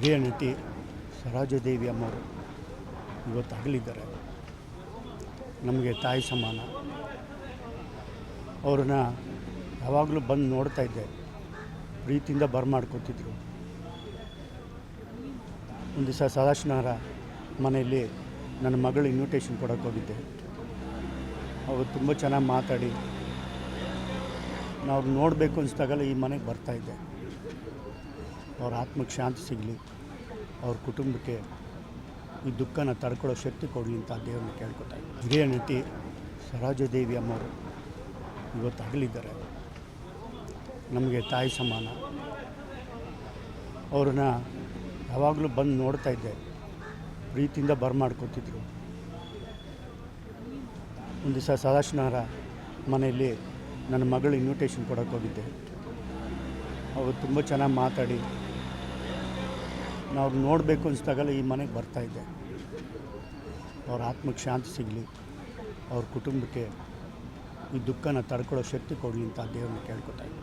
ಹಿರಿಯ ನಟಿ ಸರೋಜಾದೇವಿ ಅಮ್ಮವರು ಇವತ್ತು ಅಗಲಿದ್ದಾರೆ. ನಮಗೆ ತಾಯಿ ಸಮಾನ. ಅವ್ರನ್ನ ಯಾವಾಗಲೂ ಬಂದು ನೋಡ್ತಾ ಇದ್ದೆ, ಪ್ರೀತಿಯಿಂದ ಬರಮಾಡ್ಕೊತಿದ್ರು. ಒಂದು ದಿವಸ ಸದಾಶಿವನಗರ ಮನೆಯಲ್ಲಿ ನನ್ನ ಮಗಳು ಇನ್ವಿಟೇಷನ್ ಕೊಡೋಕ್ಕೆ ಹೋಗಿದ್ದೆ. ಅವರು ತುಂಬ ಚೆನ್ನಾಗಿ ಮಾತಾಡಿ ನಾವು ನೋಡಬೇಕು ಅನಿಸ್ದಾಗಲ್ಲ ಈ ಮನೆಗೆ ಬರ್ತಾಯಿದ್ದೆ. ಅವ್ರ ಆತ್ಮಕ್ಕೆ ಶಾಂತಿ ಸಿಗಲಿ, ಅವ್ರ ಕುಟುಂಬಕ್ಕೆ ಈ ದುಃಖನ ತಡ್ಕೊಳ್ಳೋ ಶಕ್ತಿ ಕೊಡಲಿ ಅಂತ ದೇವ್ರನ್ನ ಕೇಳ್ಕೊತಾ ಇದ್ದೆ. ಹಿರಿಯ ನಟಿ ಸರೋಜಾದೇವಿ ಅಮ್ಮವರು ಇವತ್ತು ಅಗಲಿದ್ದಾರೆ. ನಮಗೆ ತಾಯಿ ಸಮಾನ. ಅವ್ರನ್ನ ಯಾವಾಗಲೂ ಬಂದು ನೋಡ್ತಾ ಇದ್ದೆ, ಪ್ರೀತಿಯಿಂದ ಬರಮಾಡ್ಕೊತಿದ್ರು. ಒಂದು ದಿವಸ ಸದಾಶಿವನಗರ ಮನೆಯಲ್ಲಿ ನನ್ನ ಮಗಳು ಇನ್ವಿಟೇಷನ್ ಕೊಡೋಕ್ಕೆ ಹೋಗಿದ್ದೆ. ಅವರು ತುಂಬ ಚೆನ್ನಾಗಿ ಮಾತಾಡಿ ನಾವು ನೋಡಬೇಕು ಅನಿಸ್ದಾಗಲ್ಲ ಈ ಮನೆಗೆ ಬರ್ತಾಯಿದ್ದೆ. ಅವ್ರ ಆತ್ಮಕ್ಕೆ ಶಾಂತಿ ಸಿಗಲಿ, ಅವ್ರ ಕುಟುಂಬಕ್ಕೆ ಈ ದುಃಖನ ತಡ್ಕೊಳ್ಳೋ ಶಕ್ತಿ ಕೊಡಲಿ ಅಂತ ದೇವ್ರನ್ನ ಕೇಳ್ಕೊತಾ ಇದ್ದೆ.